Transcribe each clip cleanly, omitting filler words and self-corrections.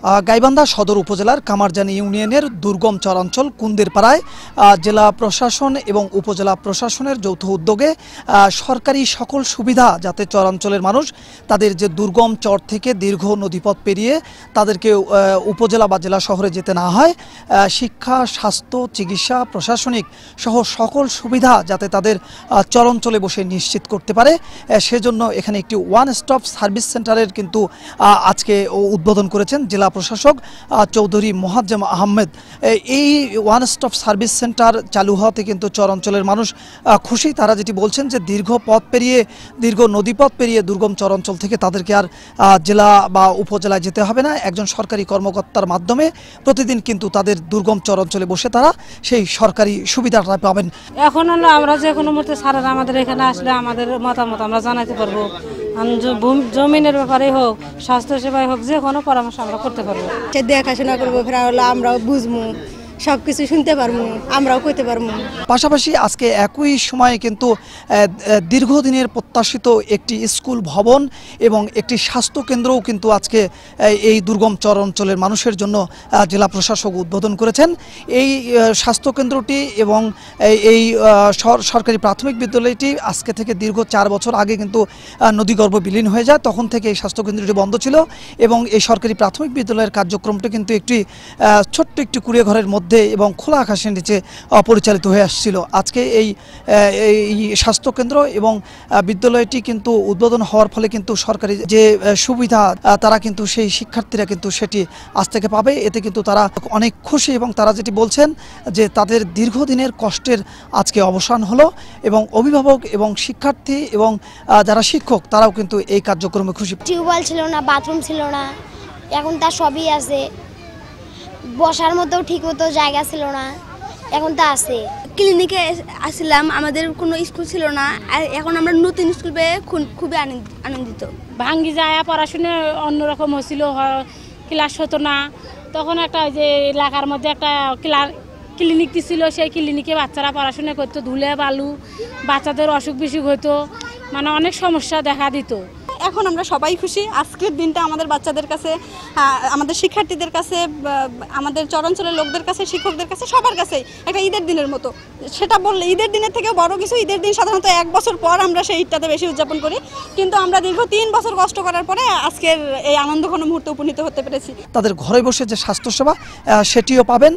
গাইবান্ধা সদর উপজেলার কামারজানি ইউনিয়নের দুর্গম চরাঞ্চল কুন্দেরপাড়ায় জেলা প্রশাসন এবং উপজেলা প্রশাসনের যৌথ উদ্যোগে সরকারি সকল সুবিধা যাতে চরাঞ্চলের মানুষ তাদের যে দুর্গম চর থেকে দীর্ঘ নদীপথ পেরিয়ে তাদেরকে উপজেলা বা জেলা শহরে যেতে না হয়, শিক্ষা, স্বাস্থ্য, চিকিৎসা, প্রশাসনিক সহ সকল সুবিধা যাতে তাদের চরাঞ্চলে বসে নিশ্চিত করতে পারে, সেজন্য এখানে একটি ওয়ান স্টপ সার্ভিস সেন্টারের কিন্তু আজকে উদ্বোধন করেছেন জেলা প্রশাসক চৌধুরী মোয়াজ্জেম আহমেদ। এই ওয়ান স্টপ সার্ভিস সেন্টার চালু হওয়াতে কিন্তু চরাঞ্চলের মানুষ খুশি। তারা যেটি বলছেন যে দীর্ঘ নদীপথ পেরিয়ে দুর্গম চরাঞ্চল থেকে তাদেরকে আর জেলা বা উপজেলায় যেতে হবে না। একজন সরকারি কর্মকর্তার মাধ্যমে প্রতিদিন কিন্তু তাদের দুর্গম চরাঞ্চলে বসে তারা সেই সরকারি সুবিধাটা পাবেন। এখন হলো আমরা যে কোনো মুহূর্তে স্যারেরা আমাদের এখানে আসলে আমাদের মতামত আমরা জানাতে পারবো। জমিনের ব্যাপারে হোক, স্বাস্থ্যসেবায় হোক, যে কোনো পরামর্শ আমরা করতে পারবো। সে দেখাশোনা করবো, ফেরা হলো আমরাও বুঝবো, সবকিছু শুনতে পারবো, আমরাও করতে পারবো। পাশাপাশি আজকে একই সময়ে কিন্তু দীর্ঘদিনের প্রত্যাশিত একটি স্কুল ভবন এবং একটি স্বাস্থ্য কেন্দ্রও কিন্তু আজকে এই দুর্গম চরাঞ্চলের মানুষের জন্য জেলা প্রশাসক উদ্বোধন করেছেন। এই স্বাস্থ্য কেন্দ্রটি এবং এই সরকারি প্রাথমিক বিদ্যালয়টি আজকে থেকে দীর্ঘ 4 বছর আগে কিন্তু নদীগর্ভ বিলীন হয়ে যায়। তখন থেকে এই স্বাস্থ্য কেন্দ্রটি বন্ধ ছিল এবং এই সরকারি প্রাথমিক বিদ্যালয়ের কার্যক্রমটি কিন্তু একটি ছোট্ট একটি কুড়িয়ে ঘরের মধ্যে এবং খোলা আকাশের নিচে পরিচালিত হয়ে আসছিল। আজকে এই স্বাস্থ্যকেন্দ্র এবং বিদ্যালয়টি কিন্তু উদ্বোধন হওয়ার ফলে কিন্তু সরকারি যে সুবিধা তারা কিন্তু সেই শিক্ষার্থীরা কিন্তু সেটি আজ থেকে পাবে। এতে কিন্তু তারা অনেক খুশি এবং তারা যেটি বলছেন যে তাদের দীর্ঘদিনের কষ্টের আজকে অবসান হলো এবং অভিভাবক এবং শিক্ষার্থী এবং যারা শিক্ষক তারাও কিন্তু এই কার্যক্রমে খুশি। টিউবওয়েল ছিল না, বাথরুম ছিল না, এখন তার সবই আছে। বসার মতো ঠিক মতো জায়গা ছিল না, এখন তা আছে। ক্লিনিকে আসছিলাম, আমাদের কোনো স্কুল ছিল না, আর এখন আমরা নতুন স্কুল পেয়ে খুবই আনন্দিত। ভাঙ্গি যায় পড়াশোনা অন্যরকম হয়েছিল, ক্লাস হতো না। তখন একটা যে এলাকার মধ্যে একটা ক্লিনিক ছিল, সেই ক্লিনিকে বাচ্চারা পড়াশোনা করতো, ধুলে বালু, বাচ্চাদের অসুখ বিসুখ হতো, মানে অনেক সমস্যা দেখা দিত। এখন আমরা সবাই খুশি। আজকের দিনটা আমাদের বাচ্চাদের কাছে, আমাদের শিক্ষার্থীদের কাছে, আমাদের চরাঞ্চলের লোকদের কাছে, শিক্ষকদের কাছে, সবার কাছে একটা ঈদের দিনের মতো। সেটা বললে ঈদের দিনের থেকেও বড় কিছু। ঈদের দিন সাধারণত 1 বছর পর আমরা সেই ঈদটাতে বেশি উদযাপন করি, কিন্তু আমরা দীর্ঘ 3 বছর কষ্ট করার পরে আজকের এই আনন্দঘন মুহূর্তে উপনীত হতে পেরেছি। তাদের ঘরে বসে যে স্বাস্থ্যসেবা সেটিও পাবেন।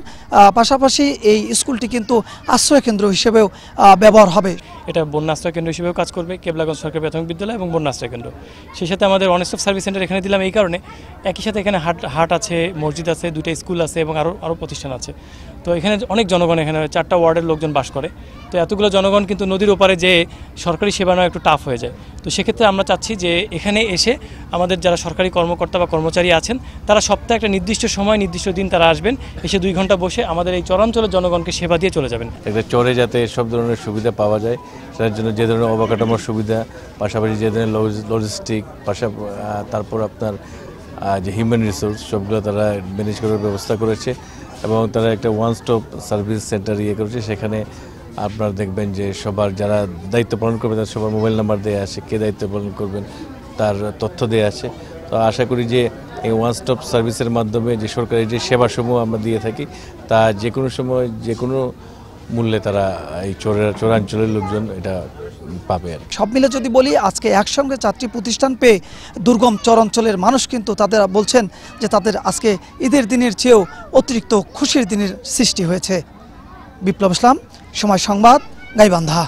পাশাপাশি এই স্কুলটি কিন্তু আশ্রয় কেন্দ্র হিসেবেও ব্যবহার হবে। এটা বন্যা আশ্রয় কেন্দ্র হিসেবেও কাজ করবে, কেবলাগঞ্জ সরকারি প্রাথমিক বিদ্যালয় এবং বন্যা আশ্রয় কেন্দ্র। সেই সাথে আমাদের ওয়ান স্টপ সার্ভিস সেন্টার এখানে দিলাম এই কারণে, একই সাথে এখানে হাট আছে, মসজিদ আছে, 2টা স্কুল আছে এবং আরও প্রতিষ্ঠান আছে। তো এখানে অনেক জনগণ, এখানে 4টা ওয়ার্ডের লোকজন বাস করে। তো এতগুলো জনগণ কিন্তু নদীর ওপারে যে সরকারি সেবা নেওয়া একটু টাফ হয়ে যায়। তো সেক্ষেত্রে আমরা চাচ্ছি যে এখানে এসে আমাদের যারা সরকারি কর্মকর্তা বা কর্মচারী আছেন তারা সপ্তাহে একটা নির্দিষ্ট সময় নির্দিষ্ট দিন তারা আসবেন, এসে 2 ঘন্টা বসে আমাদের এই চরাঞ্চলের জনগণকে সেবা দিয়ে চলে যাবেন। একটা চরে যাতে সব ধরনের সুবিধা পাওয়া যায়, সেটার জন্য যে ধরনের অবকাঠামোর সুবিধা, পাশাপাশি যে ধরনের লজিস্টিক, তারপর আপনার যে হিউম্যান রিসোর্স, সবগুলো তারা ম্যানেজ করার ব্যবস্থা করেছে এবং তারা একটা ওয়ান স্টপ সার্ভিস সেন্টার করেছে। সেখানে আপনারা দেখবেন যে সবার যারা দায়িত্ব পালন করবে তার সবার মোবাইল নাম্বার দেওয়া আছে, কে দায়িত্ব পালন করবেন তার তথ্য দেওয়া আছে। তো আশা করি যে এই ওয়ান স্টপ সার্ভিসের মাধ্যমে যে সরকারি যে সেবাসমূহ আমরা দিয়ে থাকি তা যে কোনো সময় যে কোনো মূল্যে তারা এই চরাঞ্চলের লোকজন এটা পাবে। সব মিলে যদি বলি, আজকে একসঙ্গে 4টি প্রতিষ্ঠান পেয়ে দুর্গম চরাঞ্চলের মানুষ কিন্তু তাদের বলছেন যে তাদের আজকে ঈদের দিনের চেয়েও অতিরিক্ত খুশির দিনের সৃষ্টি হয়েছে। বিপ্লব ইসলাম, সময় সংবাদ, গাইবান্ধা।